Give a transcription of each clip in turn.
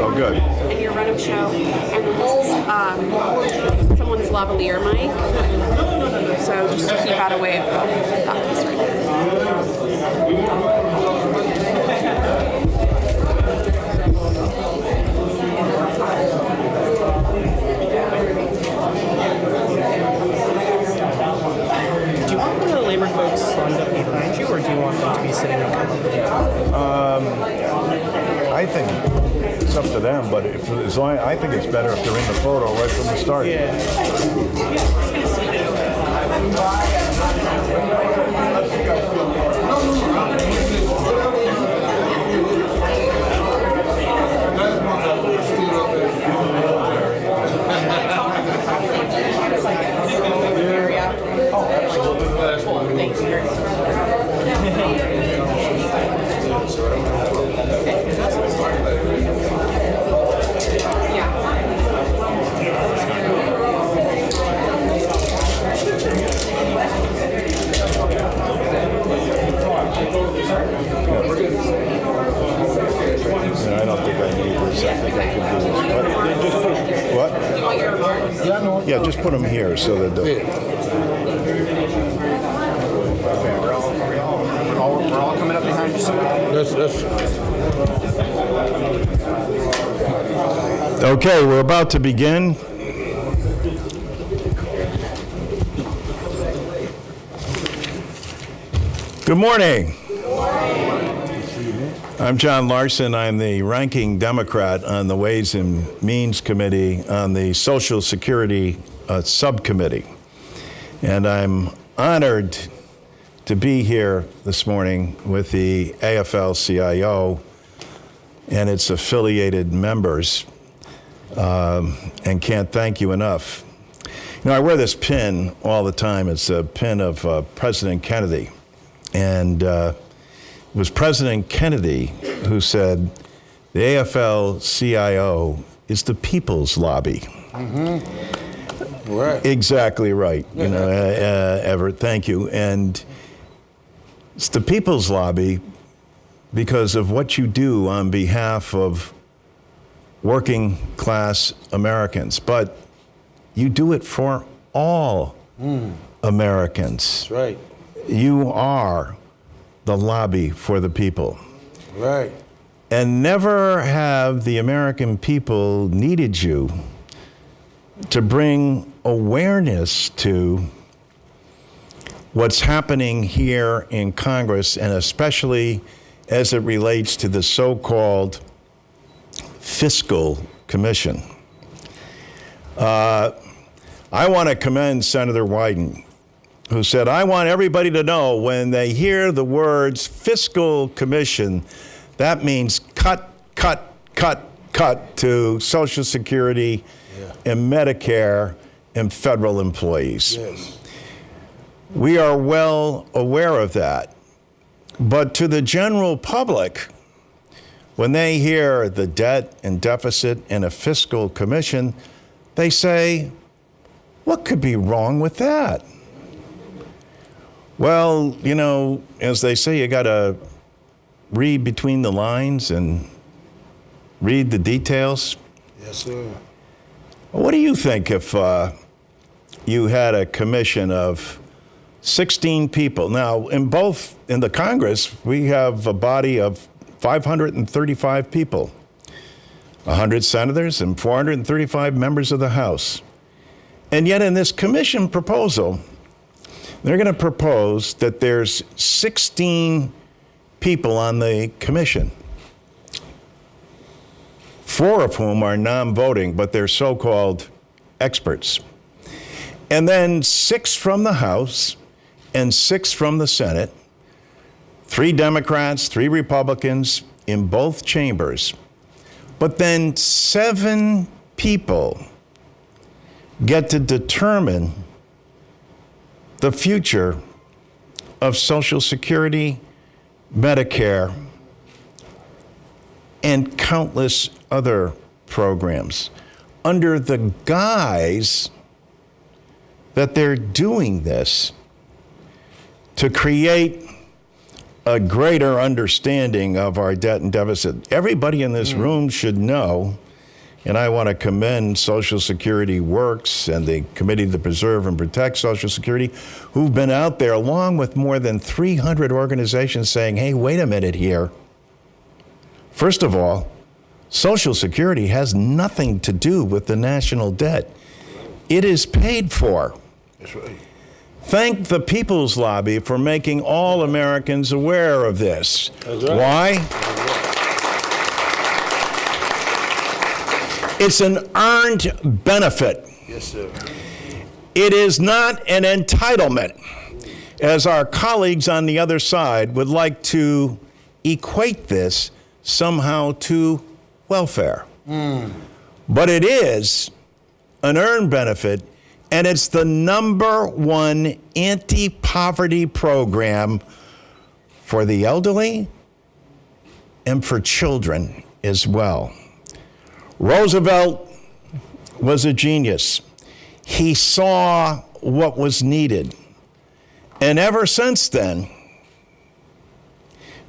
Oh, good. And your run-up show. And then this is someone's lavalier mic. So just keep out of way of that piece right there. Do you want one of the labor folks lined up behind you, or do you want them to be sitting in I think it's up to them, but as long, I think it's better if they're in the photo right from the start. Yeah. I don't think I need this. I think I can do this. Just put, what? You want your remarks? Yeah, no. Yeah, just put them here so that the... We're all coming up behind you. Okay, we're about to begin. Good morning. I'm John Larson. I'm the ranking Democrat on the Ways and Means Committee on the Social Security Subcommittee. And I'm honored to be here this morning with the AFL-CIO and its affiliated members, and can't thank you enough. You know, I wear this pin all the time. It's a pin of President Kennedy. And it was President Kennedy who said, the AFL-CIO is the people's lobby. Mm-hmm. Right. Exactly right. You know, Everett, thank you. And it's the people's lobby because of what you do on behalf of working class Americans. But you do it for all Americans. That's right. You are the lobby for the people. Right. And never have the American people needed you to bring awareness to what's happening here in Congress, and especially as it relates to the so-called Fiscal Commission. I want to commend Senator Wyden, who said, I want everybody to know when they hear the words Fiscal Commission, that means cut, cut, cut, cut to Social Security and Medicare and federal employees. Yes. We are well aware of that. But to the general public, when they hear the debt and deficit and a fiscal commission, they say, what could be wrong with that? Well, you know, as they say, you got to read between the lines and read the details. Yes, sir. What do you think if you had a commission of 16 people? Now, in the Congress, we have a body of 535 people, 100 senators and 435 members of the House. And yet in this commission proposal, they're going to propose that there's 16 people on the commission, 4 of whom are non-voting, but they're so-called experts. And then 6 from the House and 6 from the Senate, 3 Democrats, 3 Republicans in both chambers. But then 7 people get to determine the future of Social Security, Medicare, and countless other programs under the guise that they're doing this to create a greater understanding of our debt and deficit. Everybody in this room should know, and I want to commend Social Security Works and the Committee to Preserve and Protect Social Security, who've been out there along with more than 300 organizations saying, hey, wait a minute here. First of all, Social Security has nothing to do with the national debt. It is paid for. That's right. Thank the People's Lobby for making all Americans aware of this. That's right. Why? It's an earned benefit. Yes, sir. It is not an entitlement, as our colleagues on the other side would like to equate this somehow to welfare. But it is an earned benefit, and it's the #1 anti-poverty program for the elderly and for children as well. Roosevelt was a genius. He saw what was needed. And ever since then,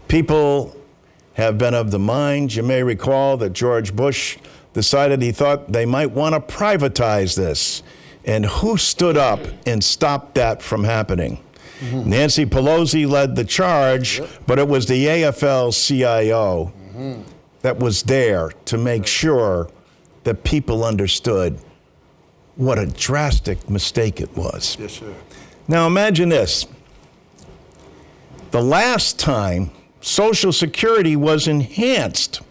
people have been of the mind. You may recall that George Bush decided he thought they might want to privatize this. And who stood up and stopped that from happening? Nancy Pelosi led the charge, but it was the AFL-CIO that was there to make sure that people understood what a drastic mistake it was. Yes, sir. Now imagine this. The last time Social Security was enhanced,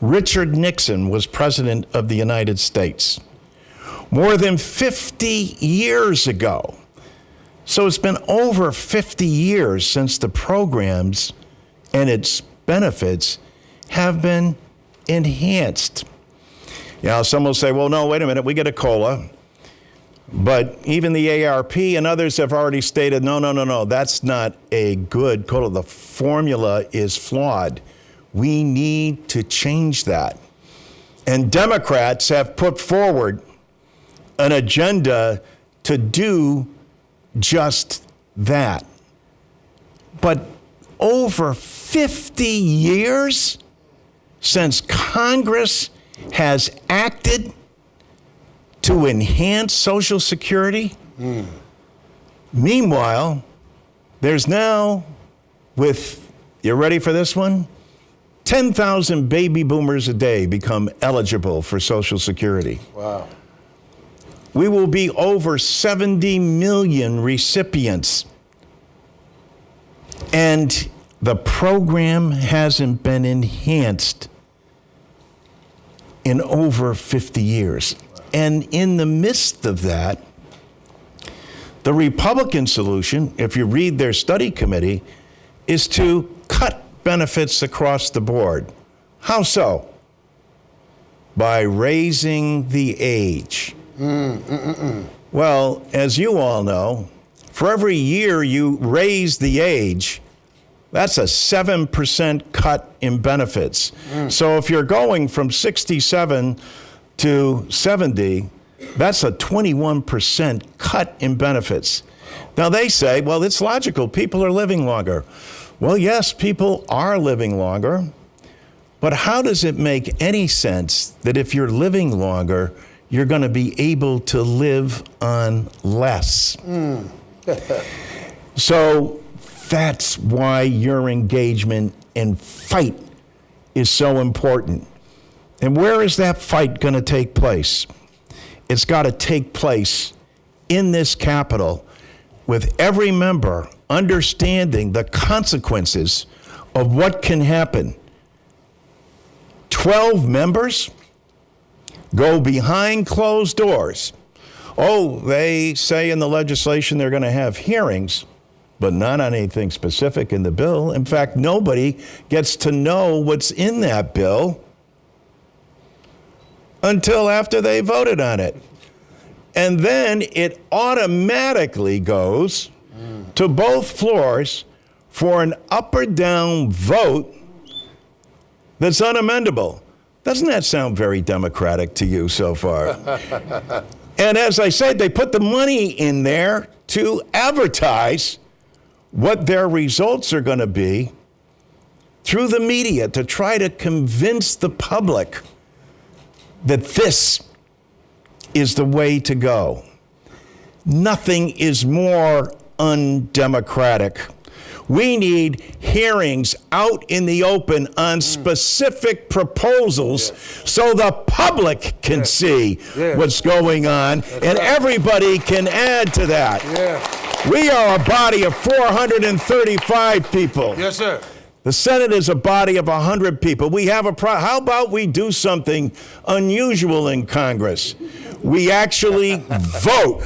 Richard Nixon was president of the United States. More than 50 years ago. So it's been over 50 years since the programs and its benefits have been enhanced. Now, some will say, well, no, wait a minute, we get a COLA. But even the ARP and others have already stated, no, that's not a good COLA. The formula is flawed. We need to change that. And Democrats have put forward an agenda to do just that. But over 50 years since Congress has acted to enhance Social Security. Meanwhile, there's now, you ready for this one? 10,000 baby boomers a day become eligible for Social Security. Wow. We will be over 70 million recipients. And the program hasn't been enhanced in over 50 years. And in the midst of that, the Republican solution, if you read their study committee, is to cut benefits across the board. How so? By raising the age. Well, as you all know, for every year you raise the age, that's a 7% cut in benefits. So if you're going from 67 to 70, that's a 21% cut in benefits. Now they say, well, it's logical. People are living longer. Well, yes, people are living longer. But how does it make any sense that if you're living longer, you're going to be able to live on less? So that's why your engagement and fight is so important. And where is that fight going to take place? It's got to take place in this Capitol with every member understanding the consequences of what can happen. 12 members go behind closed doors. Oh, they say in the legislation they're going to have hearings, but not on anything specific in the bill. In fact, nobody gets to know what's in that bill until after they voted on it. And then it automatically goes to both floors for an up or down vote that's unamendable. Doesn't that sound very democratic to you so far? And as I said, they put the money in there to advertise what their results are going to be through the media to try to convince the public that this is the way to go. Nothing is more undemocratic. We need hearings out in the open on specific proposals so the public can see what's going on and everybody can add to that. We are a body of 435 people. Yes, sir. The Senate is a body of 100 people. We have how about we do something unusual in Congress? We actually vote.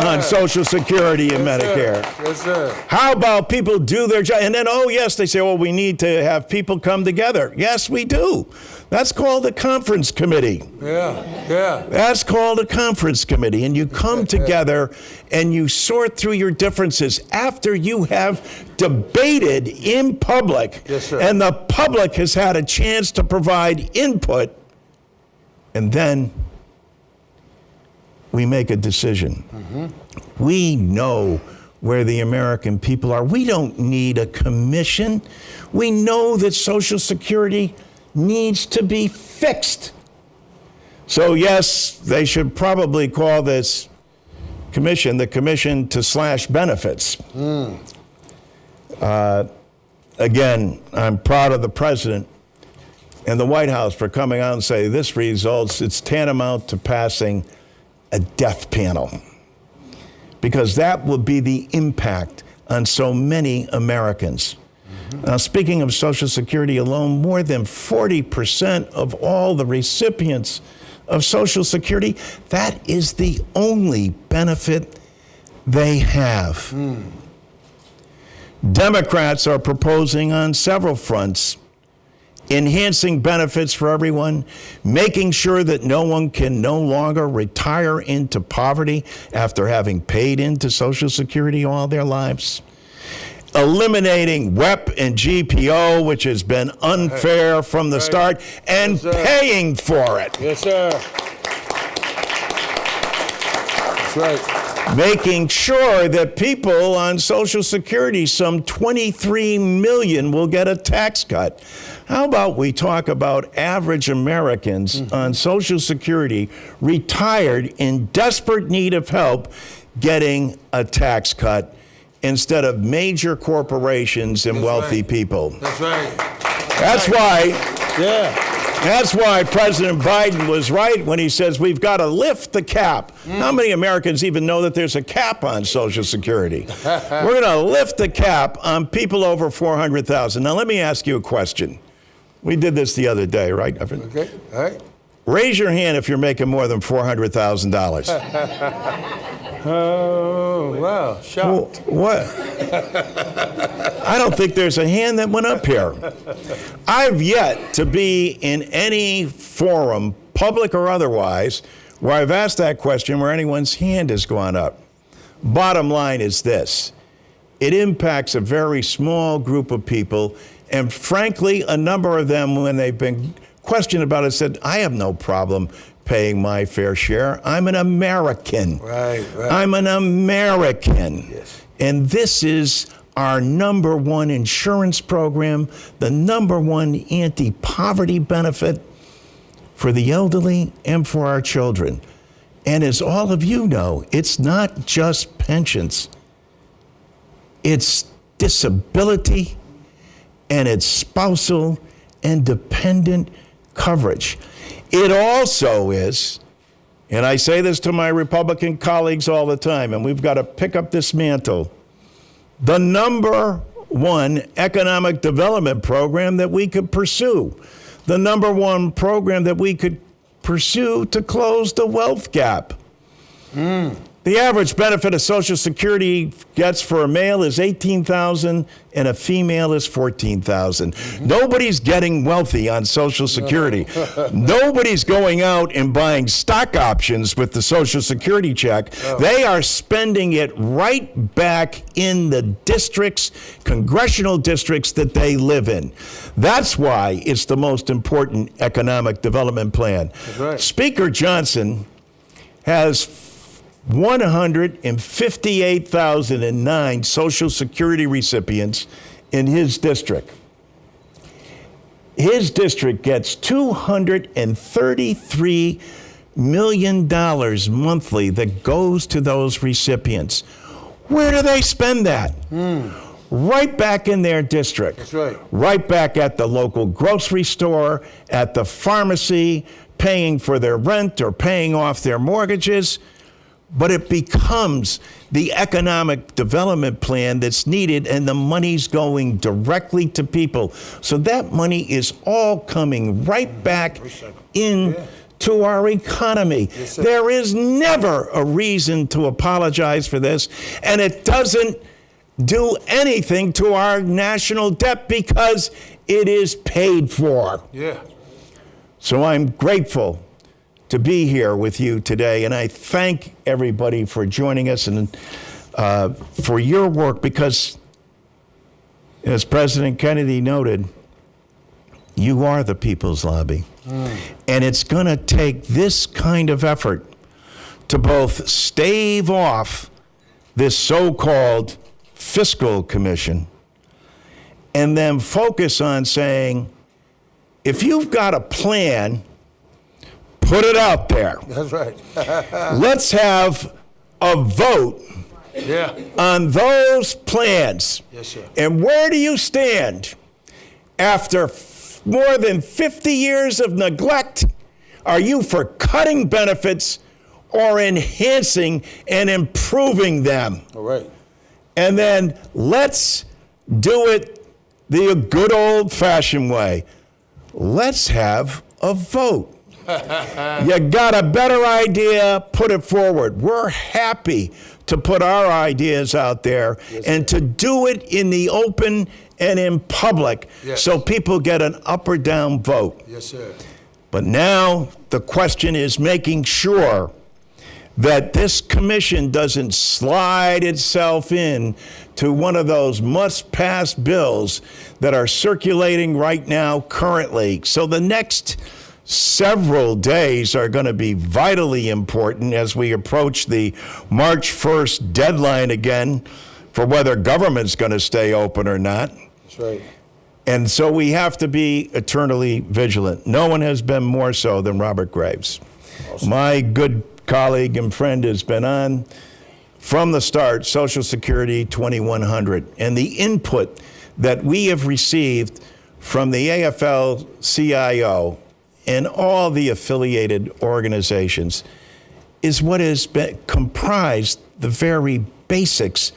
On Social Security and Medicare. Yes, sir. How about people do their job? And then, oh, yes, they say, well, we need to have people come together. Yes, we do. That's called a conference committee. Yeah. That's called a conference committee. And you come together and you sort through your differences after you have debated in public. Yes, sir. And the public has had a chance to provide input. And then we make a decision. We know where the American people are. We don't need a commission. We know that Social Security needs to be fixed. So yes, they should probably call this commission the Commission to Slash Benefits. Again, I'm proud of the president and the White House for coming out and say this results, it's tantamount to passing a death panel. Because that will be the impact on so many Americans. Now, speaking of Social Security alone, more than 40% of all the recipients of Social Security, that is the only benefit they have. Democrats are proposing on several fronts enhancing benefits for everyone, making sure that no one can no longer retire into poverty after having paid into Social Security all their lives, eliminating WEP and GPO, which has been unfair from the start, and paying for it. Yes, sir. That's right. Making sure that people on Social Security, some 23 million, will get a tax cut. How about we talk about average Americans on Social Security, retired in desperate need of help, getting a tax cut instead of major corporations and wealthy people. That's right. That's why. Yeah. That's why President Biden was right when he says we've got to lift the cap. How many Americans even know that there's a cap on Social Security? We're going to lift the cap on people over 400,000. Now, let me ask you a question. We did this the other day, right? Okay. All right. Raise your hand if you're making more than $400,000. Oh, wow. Shocked. What? I don't think there's a hand that went up here. I've yet to be in any forum, public or otherwise, where I've asked that question where anyone's hand has gone up. Bottom line is this. It impacts a very small group of people, and frankly, a number of them, when they've been questioned about it, said, I have no problem paying my fair share. I'm an American. Right. I'm an American. Yes. And this is our number one insurance program, the number one anti-poverty benefit for the elderly and for our children. And as all of you know, it's not just pensions. It's disability, and it's spousal and dependent coverage. It also is, and I say this to my Republican colleagues all the time, and we've got to pick up this mantle, the number one economic development program that we could pursue, the number one program that we could pursue to close the wealth gap. The average benefit a Social Security gets for a male is $18,000 and a female is $14,000. Nobody's getting wealthy on Social Security. Nobody's going out and buying stock options with the Social Security check. They are spending it right back in the districts, congressional districts that they live in. That's why it's the most important economic development plan. That's right. Speaker Johnson has 158,009 Social Security recipients in his district. His district gets $233 million monthly that goes to those recipients. Where do they spend that? Right back in their district. That's right. Right back at the local grocery store, at the pharmacy, paying for their rent or paying off their mortgages. But it becomes the economic development plan that's needed, and the money's going directly to people. So that money is all coming right back into our economy. Yes, sir. There is never a reason to apologize for this, and it doesn't do anything to our national debt because it is paid for. Yeah. So I'm grateful to be here with you today, and I thank everybody for joining us and for your work, because as President Kennedy noted, you are the people's lobby. And it's going to take this kind of effort to both stave off this so-called fiscal commission and then focus on saying, if you've got a plan, put it out there. That's right. Let's have a vote Yeah. on those plans. Yes, sir. And where do you stand? After more than 50 years of neglect, are you for cutting benefits or enhancing and improving them? All right. And then let's do it the good old-fashioned way. Let's have a vote. You got a better idea, put it forward. We're happy to put our ideas out there and to do it in the open and in public, so people get an up or down vote. Yes, sir. But now the question is making sure that this commission doesn't slide itself in to one of those must-pass bills that are circulating right now currently. So the next several days are going to be vitally important as we approach the March 1st deadline again for whether government's going to stay open or not. That's right. And so we have to be eternally vigilant. No one has been more so than Robert Graves. Awesome. My good colleague and friend has been on from the start, Social Security 2100, and the input that we have received from the AFL-CIO and all the affiliated organizations is what has been comprised the very basics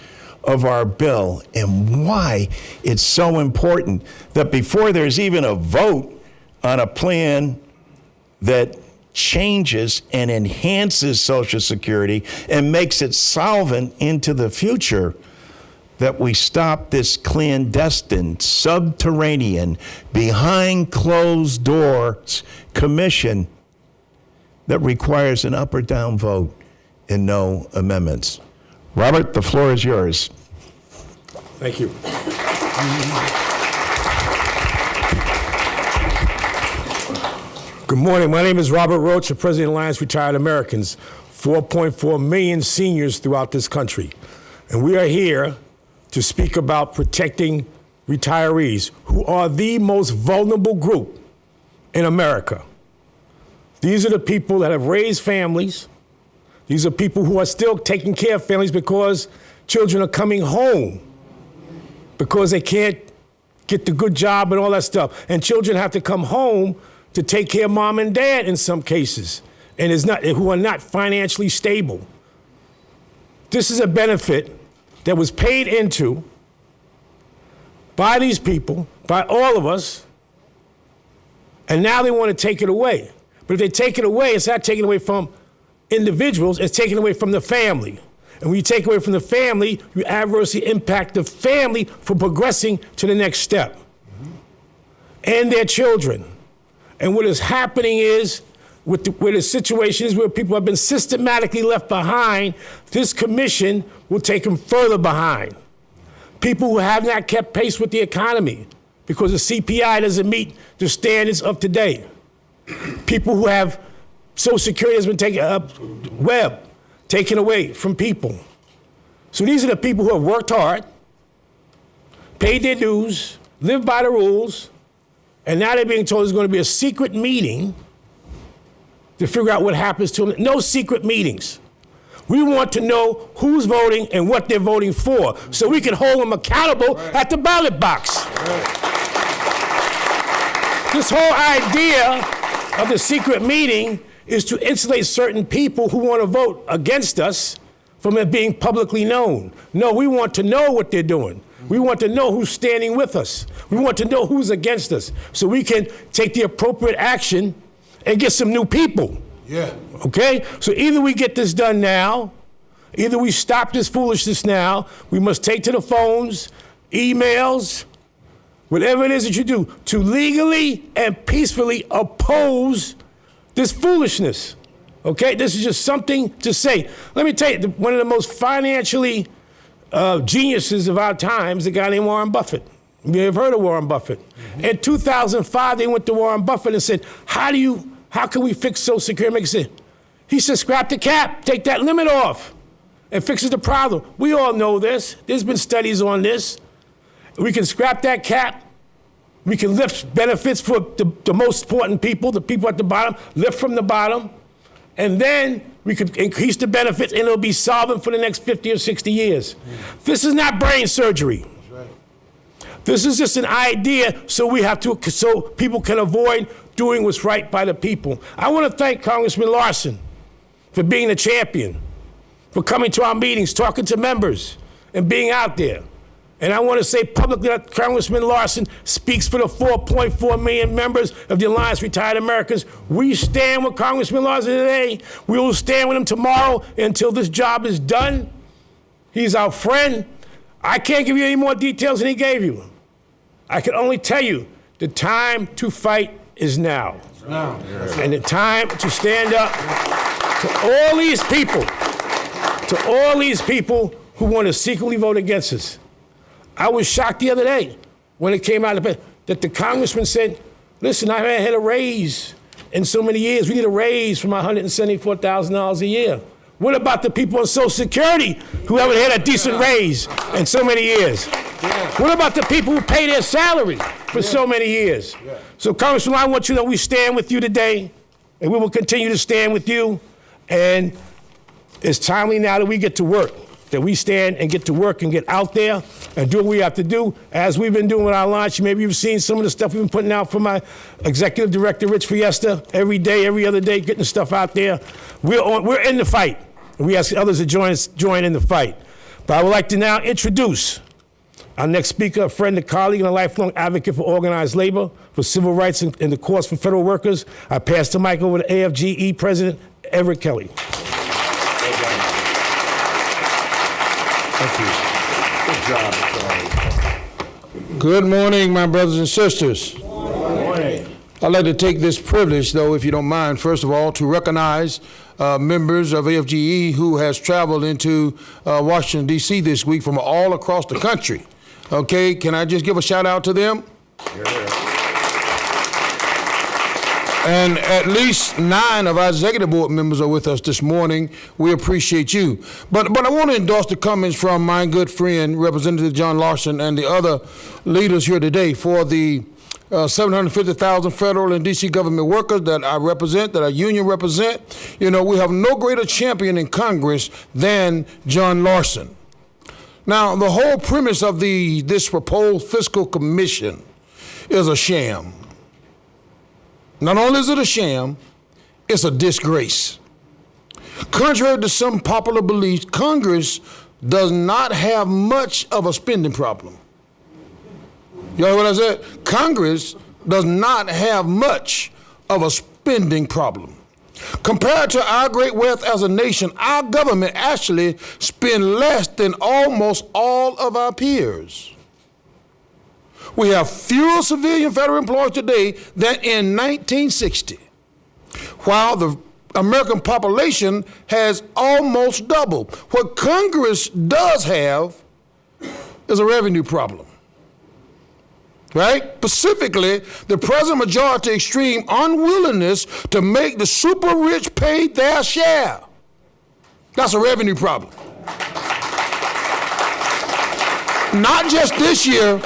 of our bill, and why it's so important that before there's even a vote on a plan that changes and enhances Social Security and makes it solvent into the future, that we stop this clandestine, subterranean, behind closed doors commission that requires an up or down vote and no amendments. Robert, the floor is yours. Thank you. Good morning. My name is Robert Roach, the President of Alliance Retired Americans, 4.4 million seniors throughout this country. And we are here to speak about protecting retirees, who are the most vulnerable group in America. These are the people that have raised families. These are people who are still taking care of families because children are coming home because they can't get the good job and all that stuff. And children have to come home to take care of mom and dad in some cases, and who are not financially stable. This is a benefit that was paid into by these people, by all of us, and now they want to take it away. But if they take it away, it's not taken away from individuals, it's taken away from the family. And when you take away from the family, you adversely impact the family from progressing to the next step. And their children. And what is happening is, where the situation is where people have been systematically left behind, this commission will take them further behind. People who have not kept pace with the economy because the CPI doesn't meet the standards of today. People who have Social Security has been taken up, Webb, taken away from people. So these are the people who have worked hard, paid their dues, lived by the rules, and now they're being told there's going to be a secret meeting to figure out what happens to them. No secret meetings. We want to know who's voting and what they're voting for so we can hold them accountable at the ballot box. This whole idea of the secret meeting is to insulate certain people who want to vote against us from it being publicly known. No, we want to know what they're doing. We want to know who's standing with us. We want to know who's against us so we can take the appropriate action and get some new people. Yeah. Okay? So either we get this done now, either we stop this foolishness now, we must take to the phones, emails, whatever it is that you do, to legally and peacefully oppose this foolishness. Okay? This is just something to say. Let me tell you, one of the most financially geniuses of our times, a guy named Warren Buffett. You may have heard of Warren Buffett. Mm-hmm. In 2005, they went to Warren Buffett and said, how can we fix Social Security? Make it. He said, scrap the cap, take that limit off, and fixes the problem. We all know this. There's been studies on this. We can scrap that cap. We can lift benefits for the most important people, the people at the bottom, lift from the bottom, and then we could increase the benefits, and it'll be solvent for the next 50 or 60 years. This is not brain surgery. This is just an idea so people can avoid doing what's right by the people. I want to thank Congressman Larson for being a champion, for coming to our meetings, talking to members, and being out there. And I want to say publicly that Congressman Larson speaks for the 4.4 million members of the Alliance Retired Americans. We stand with Congressman Larson today. We will stand with him tomorrow until this job is done. He's our friend. I can't give you any more details than he gave you. I can only tell you the time to fight is now. And the time to stand up to all these people who want to secretly vote against us. I was shocked the other day when it came out that the congressman said, listen, I haven't had a raise in so many years. We need a raise from $174,000 a year. What about the people on Social Security who haven't had a decent raise in so many years? What about the people who pay their salary for so many years? So, Congressman, I want you to know we stand with you today, and we will continue to stand with you. And it's timely now that we get to work, that we stand and get to work and get out there and do what we have to do, as we've been doing with our launch. Maybe you've seen some of the stuff we've been putting out from my executive director, Rich Fiesta, every day, every other day, getting the stuff out there. We're in the fight, and we ask others to join in the fight. But I would like to now introduce our next speaker, a friend, a colleague, and a lifelong advocate for organized labor, for civil rights, and the cause for federal workers. I pass the mic over to AFGE President Everett Kelly. Thank you. Good job. Good morning, my brothers and sisters. Good morning. I'd like to take this privilege, though, if you don't mind, first of all, to recognize members of AFGE who has traveled into Washington, D.C. this week from all across the country. Okay, can I just give a shout out to them? And at least 9 of our executive board members are with us this morning. We appreciate you. But I want to endorse the comments from my good friend, Representative John Larson, and the other leaders here today for the 750,000 federal and D.C. government workers that I represent, that our union represent. You know, we have no greater champion in Congress than John Larson. Now, the whole premise of this proposed fiscal commission is a sham. Not only is it a sham, it's a disgrace. Contrary to some popular beliefs, Congress does not have much of a spending problem. You heard what I said? Congress does not have much of a spending problem. Compared to our great wealth as a nation, our government actually spends less than almost all of our peers. We have fewer civilian federal employees today than in 1960, while the American population has almost doubled. What Congress does have is a revenue problem. Right? Specifically, the present majority extreme unwillingness to make the super rich pay their share. That's a revenue problem. Not just this year,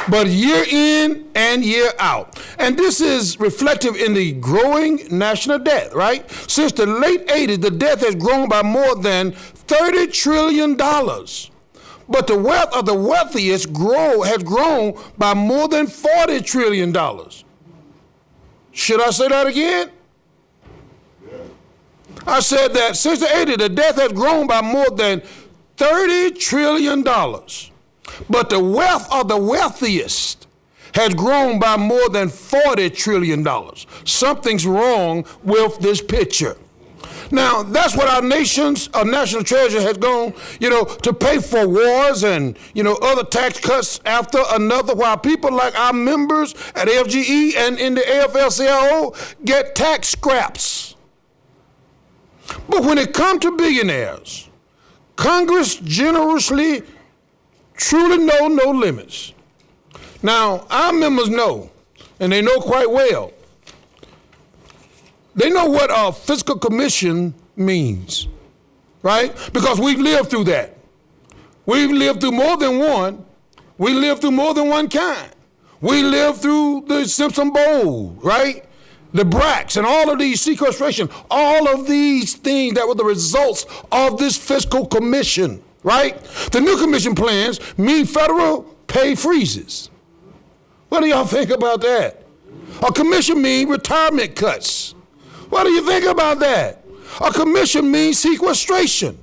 but year in and year out. And this is reflective in the growing national debt, right? Since the late 80s, the debt has grown by more than $30 trillion. But the wealth of the wealthiest has grown by more than $40 trillion. Should I say that again? I said that since the 80s, the debt has grown by more than $30 trillion. But the wealth of the wealthiest has grown by more than $40 trillion. Something's wrong with this picture. Now, that's what our national treasure has gone, to pay for wars and, other tax cuts after another, while people like our members at FGE and in the AFL-CIO get tax scraps. But when it comes to billionaires, Congress generously truly know no limits. Now, our members know, and they know quite well. They know what a fiscal commission means, right? Because we've lived through that. We've lived through more than one. We lived through more than one kind. We lived through the Simpson Bowl, right? The BRACs and all of these sequestration, all of these things that were the results of this fiscal commission, right? The new commission plans mean federal pay freezes. What do y'all think about that? A commission means retirement cuts. What do you think about that? A commission means sequestration.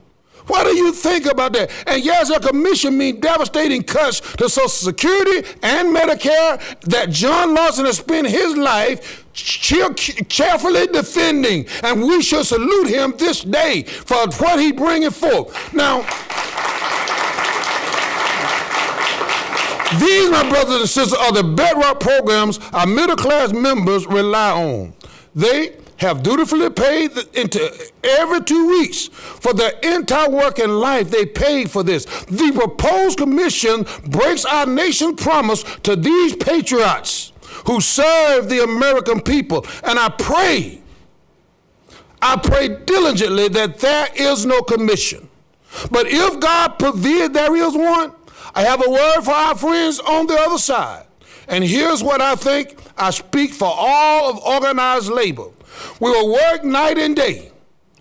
What do you think about that? And yes, a commission means devastating cuts to Social Security and Medicare that John Larson has spent his life carefully defending. And we should salute him this day for what he's bringing forth. Now, these, my brothers and sisters, are the bedrock programs our middle-class members rely on. They have dutifully paid into every 2 weeks for their entire working life. They paid for this. The proposed commission breaks our nation's promise to these patriots who serve the American people. And I pray diligently that there is no commission. But if God forbid there is one, I have a word for our friends on the other side. And here's what I think. I speak for all of organized labor. We will work night and day.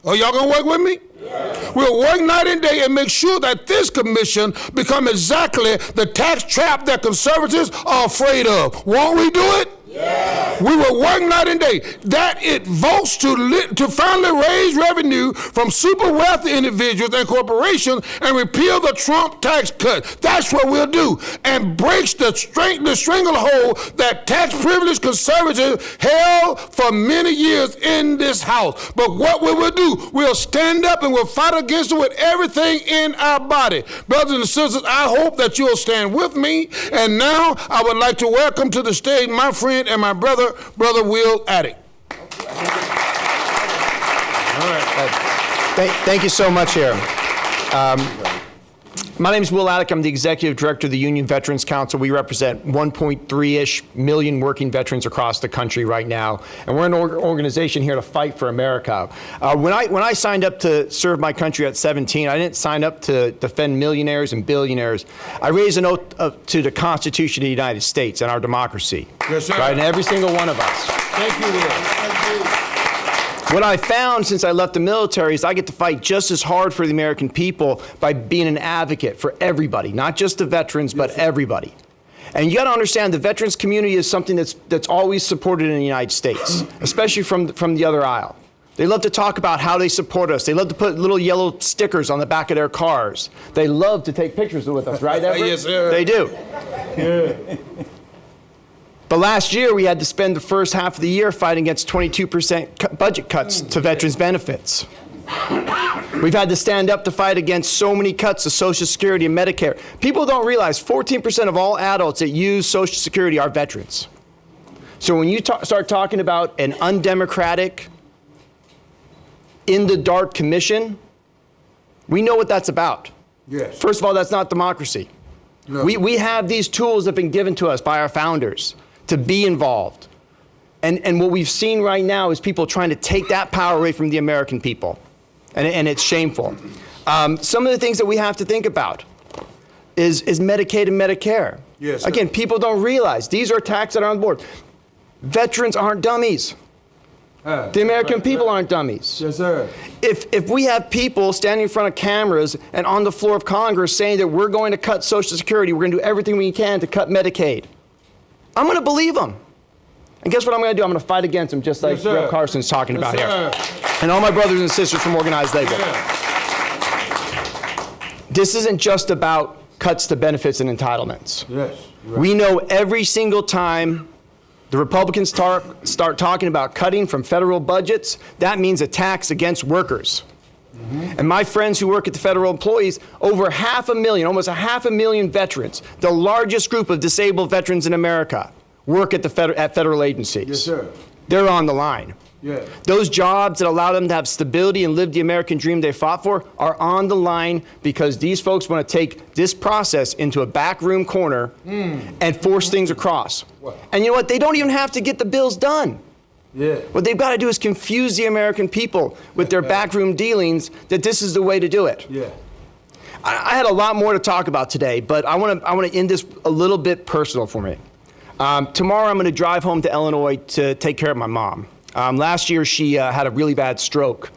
Are y'all gonna work with me? Yeah. We'll work night and day and make sure that this commission become exactly the tax trap that conservatives are afraid of. Won't we do it? Yeah. We will work night and day. That it votes to finally raise revenue from super wealthy individuals and corporations and repeal the Trump tax cut. That's what we'll do. And breaks the stranglehold that tax privileged conservatives held for many years in this House. But what we will do, we'll stand up and we'll fight against it with everything in our body. Brothers and sisters, I hope that you'll stand with me. And now I would like to welcome to the stage my friend and my brother Will Addick. All right. Thank you so much, Aaron. My name is Will Addick. I'm the Executive Director of the Union Veterans Council. We represent 1.3-ish million working veterans across the country right now. And we're an organization here to fight for America. When I signed up to serve my country at 17, I didn't sign up to defend millionaires and billionaires. I raised an oath to the Constitution of the United States and our democracy. Yes, sir. Right, and every single one of us. Thank you, Will. Thank you. What I found since I left the military is I get to fight just as hard for the American people by being an advocate for everybody, not just the veterans, but everybody. And you got to understand the veterans community is something that's always supported in the United States, especially from the other aisle. They love to talk about how they support us. They love to put little yellow stickers on the back of their cars. They love to take pictures with us, right, Everett? Yes, sir. They do. Yeah. But last year, we had to spend the first half of the year fighting against 22% budget cuts to veterans benefits. We've had to stand up to fight against so many cuts to Social Security and Medicare. People don't realize 14% of all adults that use Social Security are veterans. So when you start talking about an undemocratic, in the dark commission, we know what that's about. Yes. First of all, that's not democracy. No. We have these tools that have been given to us by our founders to be involved. And what we've seen right now is people trying to take that power away from the American people. and it's shameful. Some of the things that we have to think about is Medicaid and Medicare. Yes, sir. Again, people don't realize these are taxes that are on board. Veterans aren't dummies. The American people aren't dummies. Yes, sir. If we have people standing in front of cameras and on the floor of Congress saying that we're going to cut Social Security, we're going to do everything we can to cut Medicaid, I'm going to believe them. And guess what I'm going to do? I'm going to fight against them, just like Yes, sir. Rep. Carson's talking Yes, about sir. here. And all my brothers and sisters from organized labor. This isn't just about cuts to benefits and entitlements. Yes. Right. We know every single time the Republicans start talking about cutting from federal budgets, that means a tax against workers. And my friends who work at the federal employees, over 500,000, almost 500,000 veterans, the largest group of disabled veterans in America, work at federal agencies. Yes, sir. They're on the line. Yeah. Those jobs that allow them to have stability and live the American dream they fought for are on the line because these folks want to take this process into a backroom corner and force things across. And you know what? They don't even have to get the bills done. Yeah. What they've got to do is confuse the American people with their backroom dealings that this is the way to do it. Yeah. I had a lot more to talk about today, but I want to end this a little bit personal for me. Tomorrow I'm going to drive home to Illinois to take care of my mom. Last year she had a really bad stroke.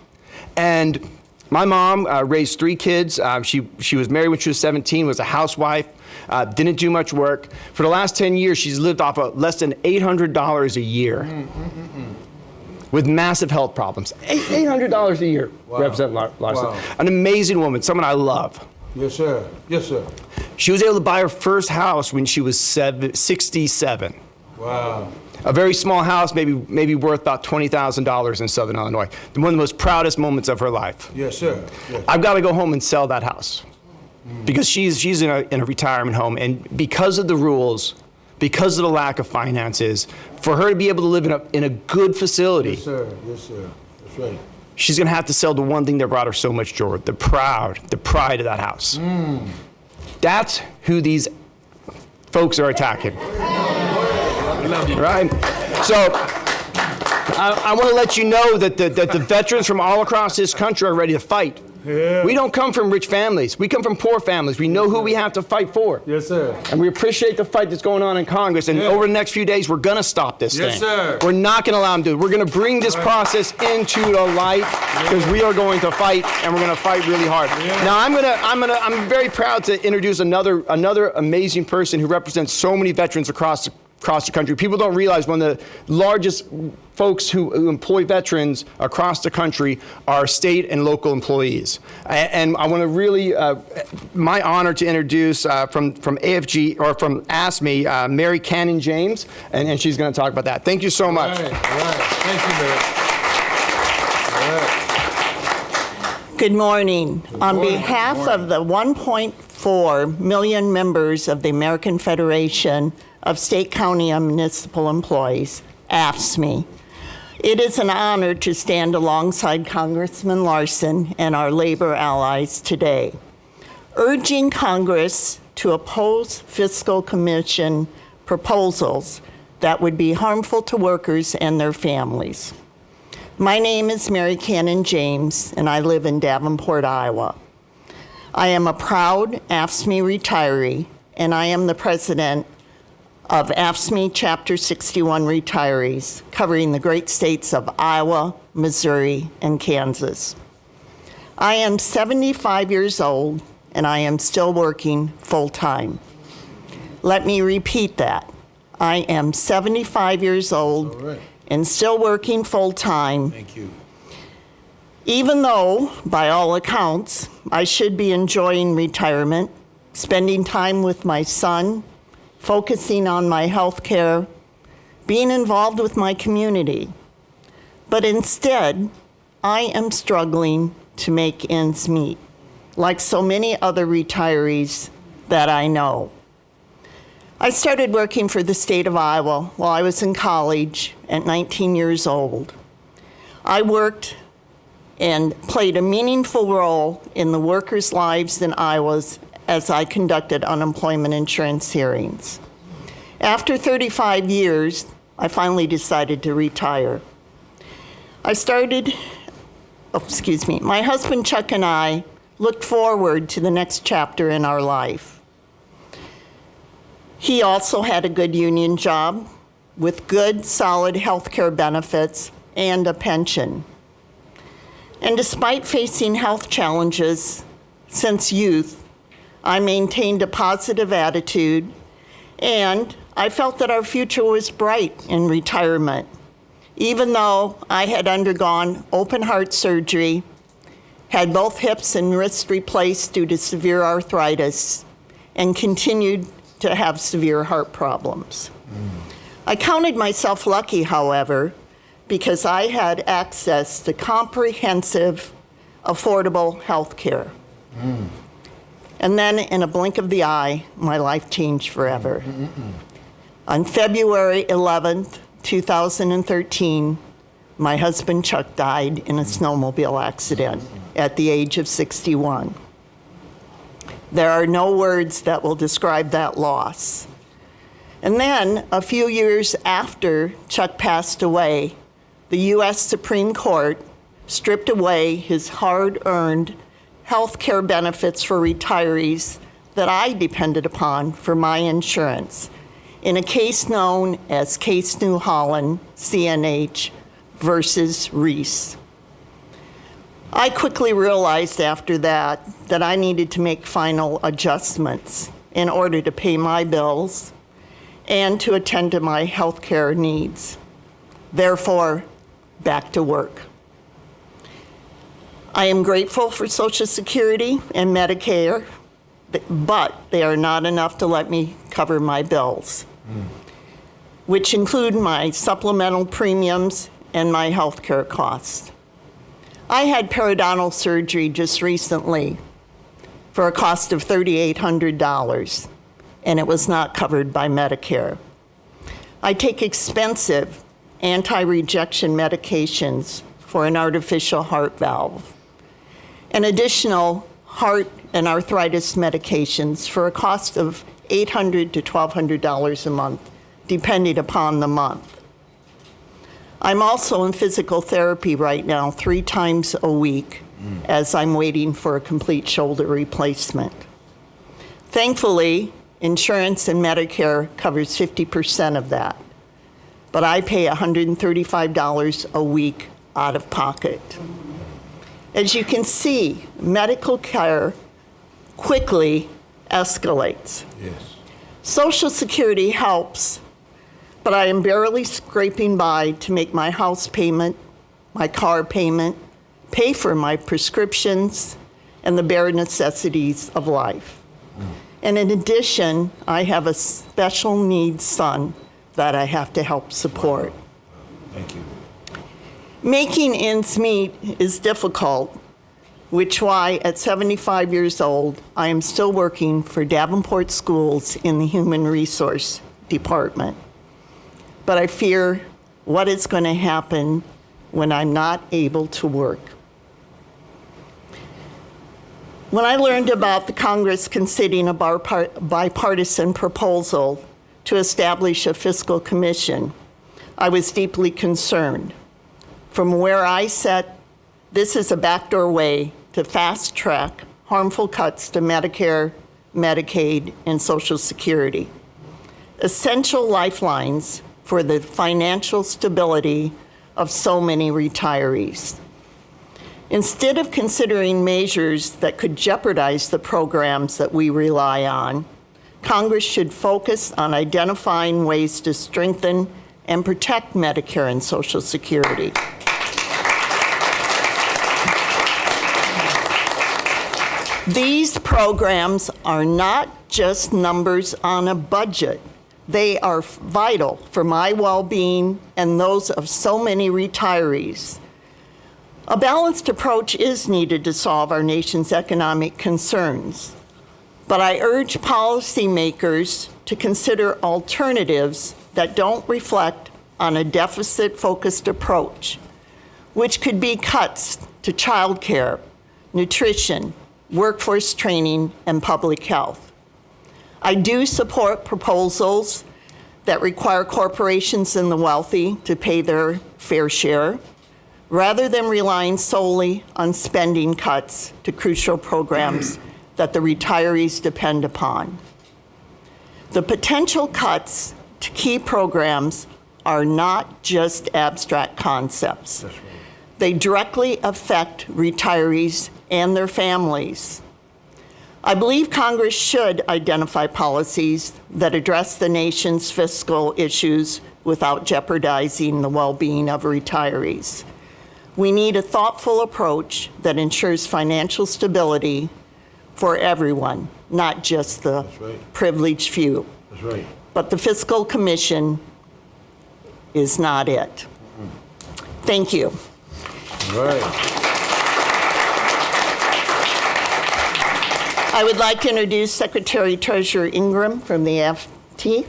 And my mom raised 3 kids. She was married when she was 17, was a housewife, didn't do much work. For the last 10 years, she's lived off of less than $800 a year with massive health problems. $800 a year, Wow. Representative Larson. Wow. An amazing woman, someone I love. Yes, sir. Yes, sir. She was able to buy her first house when she was 67. Wow. A very small house, maybe worth about $20,000 in Southern Illinois. One of the most proudest moments of her life. Yes, sir. Yes. I've got to go home and sell that house because she's in a retirement home, and because of the rules, because of the lack of finances, for her to be able to live in a good facility, Yes, sir. Yes, sir. That's right. she's going to have to sell the one thing that brought her so much joy, the pride of that house. That's who these folks are attacking. Right? So I want to let you know that the veterans from all across this country are ready to fight. Yeah. We don't come from rich families. We come from poor families. We know who we have to fight for. Yes, sir. And we appreciate the fight that's going on in Congress. And Yeah. over the next few days, we're going to stop this Yes, thing. sir. We're not going to allow them to do it. We're going to bring this process into the light because we are going to fight, and we're going to fight really hard. Yeah. Now, I'm very proud to introduce another amazing person who represents so many veterans across the country. People don't realize one of the largest folks who employ veterans across the country are state and local employees. And I want to really, my honor to introduce from AFG, or from AFSCME, Mary Cannon James, and she's going to talk about that. Thank you so much. All right. Thank you, Mayor. All right. Good morning. On morning. behalf Good morning. of the 1.4 million members of the American Federation of State, County, and Municipal Employees, AFSCME, it is an honor to stand alongside Congressman Larson and our labor allies today, urging Congress to oppose fiscal commission proposals that would be harmful to workers and their families. My name is Mary Cannon James, and I live in Davenport, Iowa. I am a proud AFSCME retiree, and I am the president of AFSCME Chapter 61 retirees, covering the great states of Iowa, Missouri, and Kansas. I am 75 years old, and I am still working full-time. Let me repeat that. I am 75 years old All right. and still working full-time, Thank you. even though, by all accounts, I should be enjoying retirement, spending time with my son, focusing on my health care, being involved with my community. But instead, I am struggling to make ends meet, like so many other retirees that I know. I started working for the state of Iowa while I was in college at 19 years old. I worked and played a meaningful role in the workers' lives in Iowa as I conducted unemployment insurance hearings. After 35 years, I finally decided to retire. I started My husband Chuck and I looked forward to the next chapter in our life. He also had a good union job with good, solid health care benefits and a pension. And despite facing health challenges since youth, I maintained a positive attitude, and I felt that our future was bright in retirement, even though I had undergone open heart surgery, had both hips and wrists replaced due to severe arthritis, and continued to have severe heart problems. I counted myself lucky, however, because I had access to comprehensive, affordable health care. And then, in a blink of the eye, my life changed forever. On February 11th, 2013, my husband Chuck died in a snowmobile accident at the age of 61. There are no words that will describe that loss. And then, a few years after Chuck passed away, the U.S. Supreme Court stripped away his hard-earned health care benefits for retirees that I depended upon for my insurance in a case known as Case New Holland, CNH versus Reese. I quickly realized after that I needed to make final adjustments in order to pay my bills and to attend to my health care needs. Therefore, back to work. I am grateful for Social Security and Medicare, but they are not enough to let me cover my bills, which include my supplemental premiums and my health care costs. I had periodontal surgery just recently for a cost of $3,800, and it was not covered by Medicare. I take expensive anti-rejection medications for an artificial heart valve, and additional heart and arthritis medications for a cost of $800 to $1,200 a month, depending upon the month. I'm also in physical therapy right now 3 times a week as I'm waiting for a complete shoulder replacement. Thankfully, insurance and Medicare covers 50% of that, but I pay $135 a week out of pocket. As you can see, medical care quickly escalates. Yes. Social Security helps, but I am barely scraping by to make my house payment, my car payment, pay for my prescriptions, and the bare necessities of life. And in addition, I have a special needs son that I have to help support. Thank you. Making ends meet is difficult, which why at 75 years old, I am still working for Davenport Schools in the Human Resource Department. But I fear what is going to happen when I'm not able to work. When I learned about the Congress considering a bipartisan proposal to establish a fiscal commission, I was deeply concerned. From where I sit, this is a backdoor way to fast-track harmful cuts to Medicare, Medicaid, and Social Security, essential lifelines for the financial stability of so many retirees. Instead of considering measures that could jeopardize the programs that we rely on, Congress should focus on identifying ways to strengthen and protect Medicare and Social Security. These programs are not just numbers on a budget. They are vital for my well-being and those of so many retirees. A balanced approach is needed to solve our nation's economic concerns, but I urge policymakers to consider alternatives that don't reflect on a deficit-focused approach, which could be cuts to childcare, nutrition, workforce training, and public health. I do support proposals that require corporations and the wealthy to pay their fair share, rather than relying solely on spending cuts to crucial programs that the retirees depend upon. The potential cuts to key programs are not just abstract concepts. They directly affect retirees and their families. I believe Congress should identify policies that address the nation's fiscal issues without jeopardizing the well-being of retirees. We need a thoughtful approach that ensures financial stability for everyone, not just the privileged few. That's right. But the Fiscal Commission is not it. Thank you. All right. I would like to introduce Secretary Treasurer Ingram from the FT.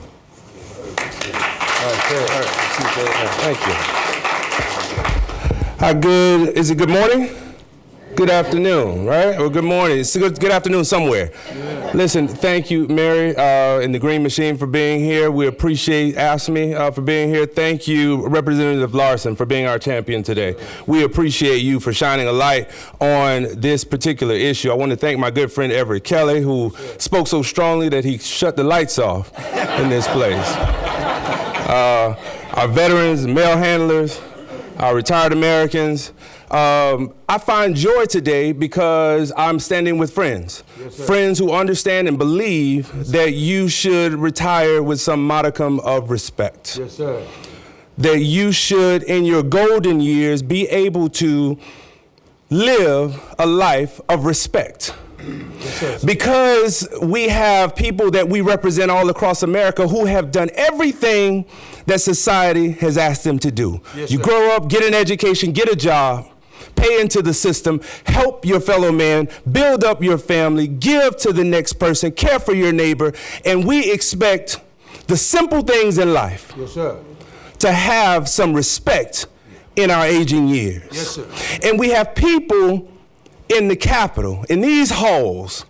Thank you. How good, is it good morning? Good afternoon, right? Or good morning. It's good afternoon somewhere. Yeah. Listen, thank you, Mary, and the Green Machine for being here. We appreciate AFSCME for being here. Thank you, Representative Larson, for being our champion today. We appreciate you for shining a light on this particular issue. I want to thank my good friend Everett Kelly, who spoke so strongly that he shut the lights off in this place. Our veterans, mail handlers, our retired Americans. I find joy today because I'm standing with friends. Yes, friends who understand and believe that you should retire with some modicum of respect. Yes, sir. That you should, in your golden years, be able to live a life of respect. Yes, because we have people that we represent all across America who have done everything that society has asked them to do. Yes, you grow up, get an education, get a job, pay into the system, help your fellow man, build up your family, give to the next person, care for your neighbor, and we expect the simple things in life to have some respect in our aging years. Yes, sir. And we have people in the Capitol, in these halls,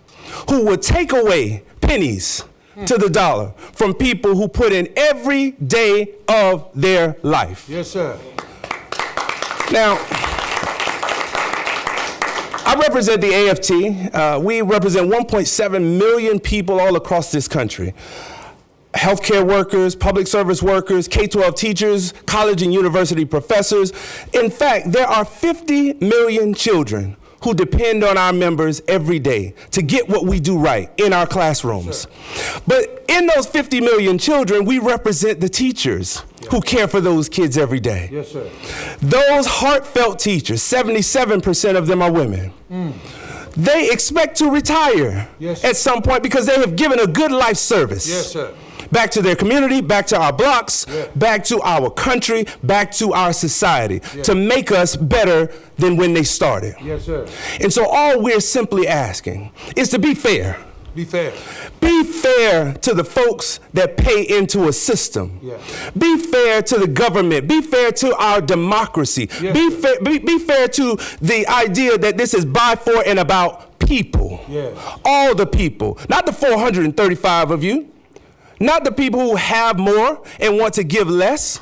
who would take away pennies to the dollar from people who put in every day of their life. Yes, sir. Now, I represent the AFT. We represent 1.7 million people all across this country. Healthcare workers, public service workers, K-12 teachers, college and university professors. In fact, there are 50 million children who depend on our members every day to get what we do right in our classrooms. But in those 50 million children, we represent the teachers who care for those kids every day. Yes, sir. Those heartfelt teachers, 77% of them are women. They expect to retire at some point because they have given a good life service. Yes, sir. Back to their community, back to our blocks, back to our country, back to our society, to make us better than when they started. Yes, sir. And so all we're simply asking is to be fair. Be fair. Be fair to the folks that pay into a system. Yeah. Be fair to the government. Be fair to our democracy. Yes, be fair to the idea that this is by, for, and about people. Yeah. All the people. Not the 435 of you. Not the people who have more and want to give less.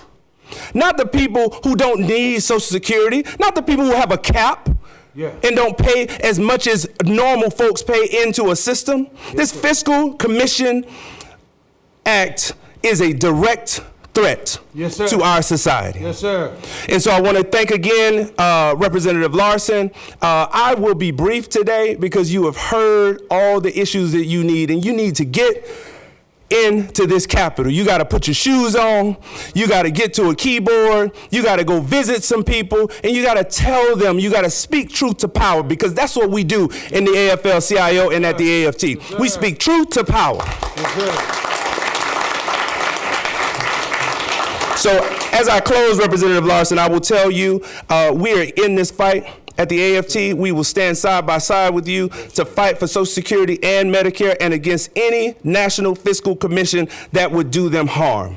Not the people who don't need Social Security. Not the people who have a cap and don't pay as much as normal folks pay into a system. This Fiscal Commission Act is a direct threat to our society. Yes, sir. And so I want to thank again Representative Larson. I will be brief today because you have heard all the issues that you need, and you need to get into this Capitol. You got to put your shoes on, you got to get to a keyboard, you got to go visit some people, and you got to tell them, you got to speak truth to power, because that's what we do in the AFL-CIO and at the AFT. We speak truth to power. So as I close, Representative Larson, I will tell you we are in this fight. At the AFT, we will stand side by side with you to fight for Social Security and Medicare and against any National Fiscal Commission that would do them harm.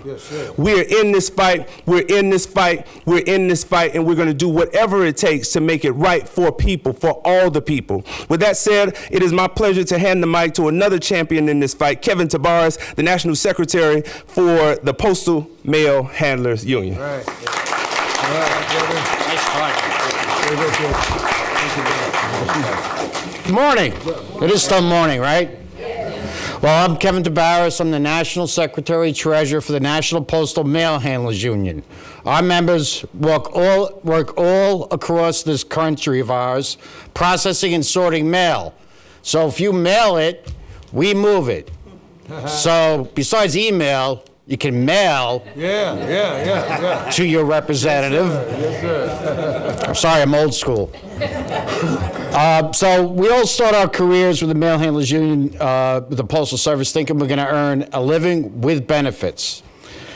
We're in this fight, we're in this fight, we're in this fight, and we're going to do whatever it takes to make it right for people, for all the people. With that said, it is my pleasure to hand the mic to another champion in this fight, Kevin Tabares, the National Secretary for the Postal Mail Handlers Union. Right. Good morning. It is still morning, right? Well, I'm Kevin DeBarris. I'm the National Secretary Treasurer for the National Postal Mail Handlers Union. Our members work all across this country of ours, processing and sorting mail. So if you mail it, we move it. So besides email, you can mail to your representative. I'm sorry, I'm old school. So we all start our careers with the Mail Handlers Union, with the Postal Service, thinking we're going to earn a living with benefits.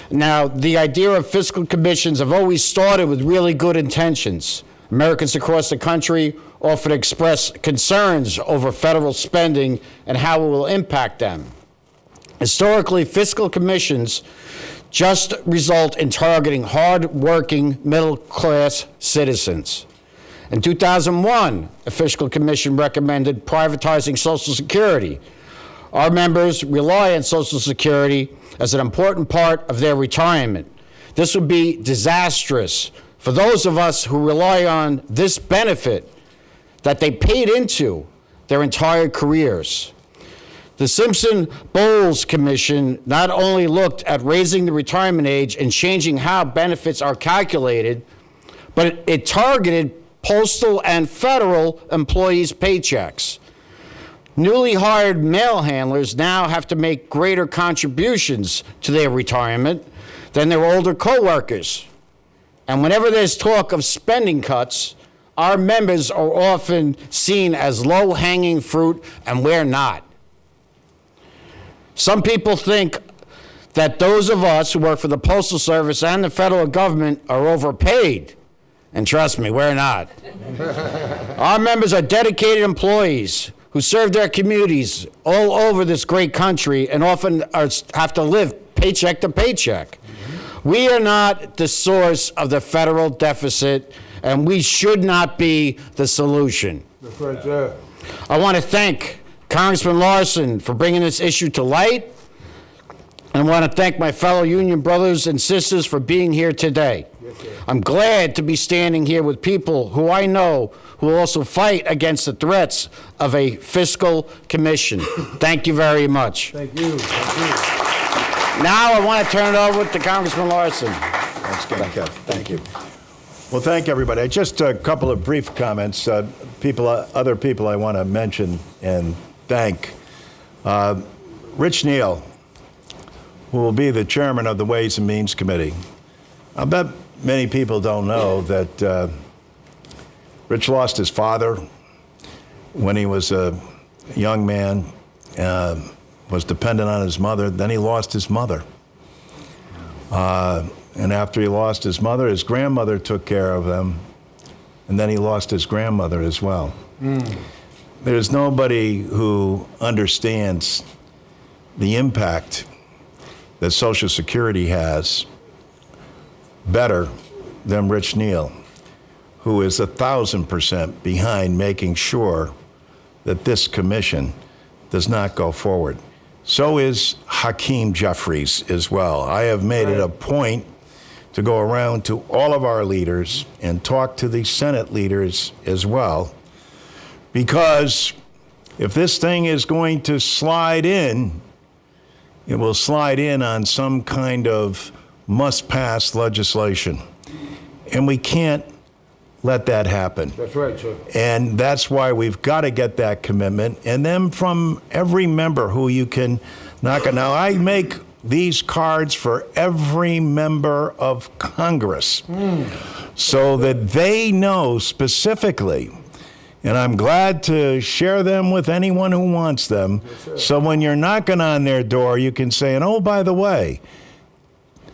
Now, the idea of fiscal commissions have always started with really good intentions. Americans across the country often express concerns over federal spending and how it will impact them. Historically, fiscal commissions just result in targeting hard-working, middle-class citizens. In 2001, a fiscal commission recommended privatizing Social Security. Our members rely on Social Security as an important part of their retirement. This would be disastrous for those of us who rely on this benefit that they paid into their entire careers. The Simpson-Bowles Commission not only looked at raising the retirement age and changing how benefits are calculated, but it targeted postal and federal employees' paychecks. Newly hired mail handlers now have to make greater contributions to their retirement than their older coworkers. And whenever there's talk of spending cuts, our members are often seen as low-hanging fruit, and we're not. Some people think that those of us who work for the Postal Service and the federal government are overpaid. And trust me, we're not. Our members are dedicated employees who serve their communities all over this great country and often have to live paycheck to paycheck. We are not the source of the federal deficit, and we should not be the solution. That's right there. I want to thank Congressman Larson for bringing this issue to light. I want to thank my fellow union brothers and sisters for being here today. I'm glad to be standing here with people who I know who will also fight against the threats of a fiscal commission. Thank you very much. Thank you. Now I want to turn it over to Congressman Larson. Thanks, Kev. Thank you. Well, thank everybody. Just a couple of brief comments. Other people I want to mention and thank. Rich Neal, who will be the chairman of the Ways and Means Committee. I bet many people don't know that Rich lost his father when he was a young man, was dependent on his mother. Then he lost his mother. And after he lost his mother, his grandmother took care of him. And then he lost his grandmother as well. There's nobody who understands the impact that Social Security has better than Rich Neal, who is 1,000% behind making sure that this commission does not go forward. So is Hakeem Jeffries as well. I have made it a point to go around to all of our leaders and talk to the Senate leaders as well, because if this thing is going to slide in, it will slide in on some kind of must-pass legislation. And we can't let that happen. That's right, sir. And that's why we've got to get that commitment. And then from every member who you can knock it. Now, I make these cards for every member of Congress so that they know specifically. And I'm glad to share them with anyone who wants them. So when you're knocking on their door, you can say, and oh, by the way,